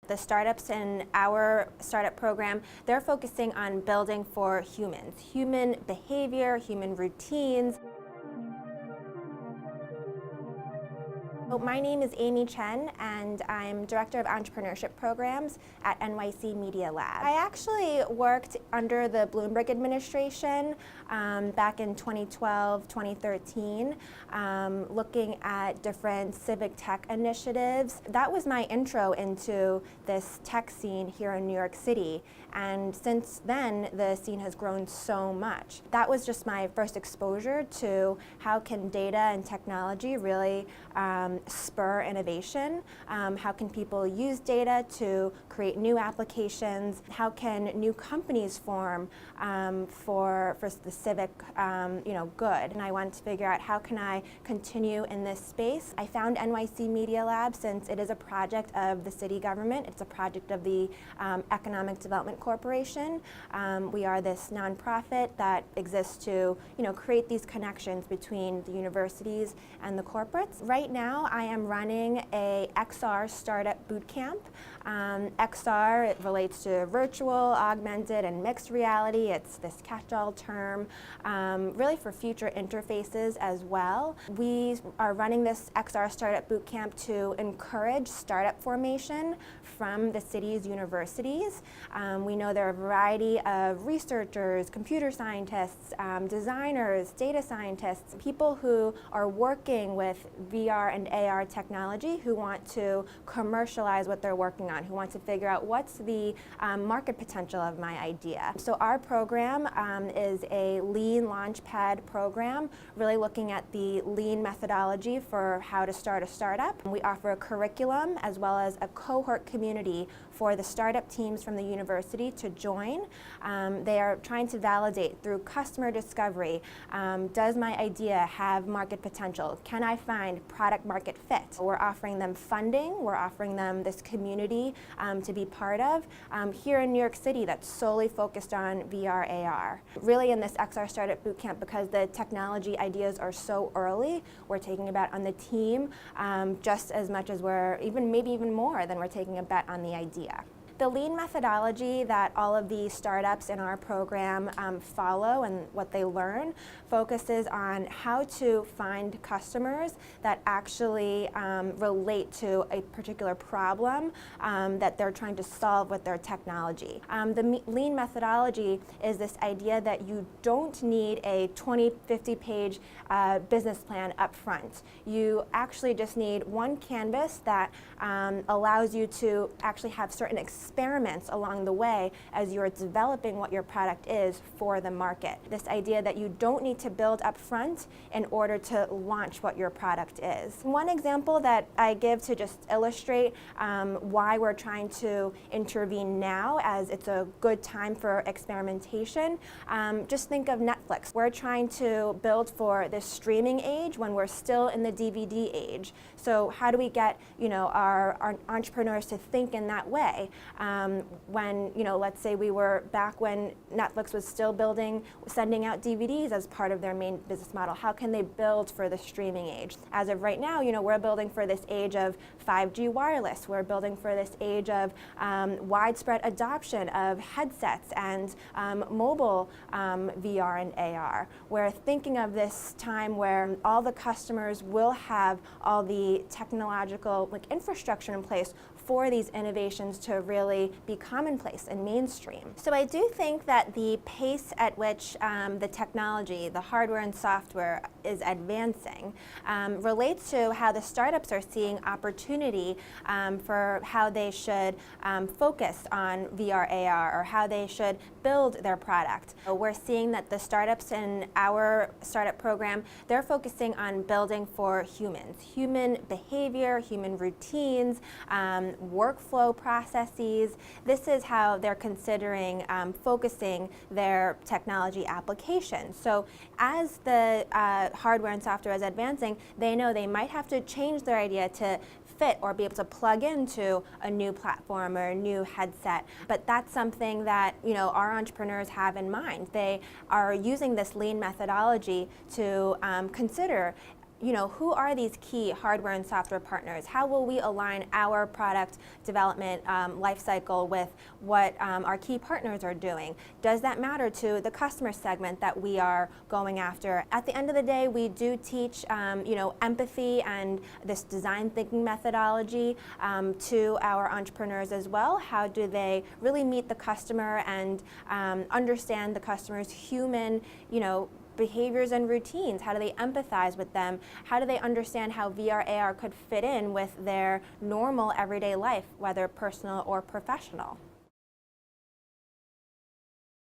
The startups in our startup program, they're focusing on building for humans, human behavior, human routines. My name is Chen, and I'm Director of Entrepreneurship Programs at NYC Media Lab. I actually worked under the Bloomberg administration back in 2012, 2013, looking at different civic tech initiatives. That was my intro into this tech scene here in New York City, and since then the scene has grown so much. That was just my first exposure to how can data and technology really spur innovation. How can people use data to create new applications? How can new companies form for the civic good? And I wanted to figure out how can I continue in this space. I found NYC Media Lab since it is a project of the city government. It's a project of the Economic Development Corporation. We are this nonprofit that exists to create these connections between the universities and the corporates. Right now I am running a XR startup bootcamp. XR, it relates to virtual, augmented, and mixed reality. It's this catch-all term, really for future interfaces as well. We are running this XR startup bootcamp to encourage startup formation from the city's universities. We know there are a variety of researchers, computer scientists, designers, data scientists, people who are working with VR and AR technology who want to commercialize what they're working on, who want to figure out what's the market potential of my idea. So our program is a lean launchpad program, really looking at the lean methodology for how to start a startup. We offer a curriculum as well as a cohort community for the startup teams from the university to join. They are trying to validate through customer discovery, does my idea have market potential? Can I find product market fit? We're offering them funding, we're offering them this community to be part of here in New York City that's solely focused on VR, AR. Really in this XR Startup Bootcamp, because the technology ideas are so early, we're taking a bet on the team just as much as maybe even more than we're taking a bet on the idea. The lean methodology that all of the startups in our program follow and what they learn focuses on how to find customers that actually relate to a particular problem that they're trying to solve with their technology. The lean methodology is this idea that you don't need a 20, 50-page business plan up front. You actually just need one canvas that allows you to actually have certain experiments along the way as you're developing what your product is for the market. This idea that you don't need to build up front in order to launch what your product is. One example that I give to just illustrate why we're trying to intervene now, as it's a good time for experimentation, just think of Netflix. We're trying to build for this streaming age when we're still in the DVD age. So how do we get our entrepreneurs to think in that way? When, let's say we were back when Netflix was still sending out DVDs as part of their main business model. How can they build for the streaming age? As of right now, we're building for this age of 5G wireless. We're building for this age of widespread adoption of headsets and mobile VR and AR. We're thinking of this time where all the customers will have all the technological infrastructure in place for these innovations to really be commonplace and mainstream. So I do think that the pace at which the technology, the hardware and software is advancing relates to how the startups are seeing opportunity for how they should focus on VR, AR, or how they should build their product. We're seeing that the startups in our startup program, they're focusing on building for humans, human behavior, human routines, workflow processes. This is how they're considering focusing their technology applications. So as the hardware and software is advancing, they know they might have to change their idea to fit or be able to plug into a new platform or a new headset. But that's something that our entrepreneurs have in mind. They are using this lean methodology to consider who are these key hardware and software partners? How will we align our product development lifecycle with what our key partners are doing? Does that matter to the customer segment that we are going after? At the end of the day, we do teach empathy and this design thinking methodology to our entrepreneurs as well. How do they really meet the customer and understand the customer's human, behaviors and routines? How do they empathize with them? How do they understand how VR, AR could fit in with their normal everyday life, whether personal or professional?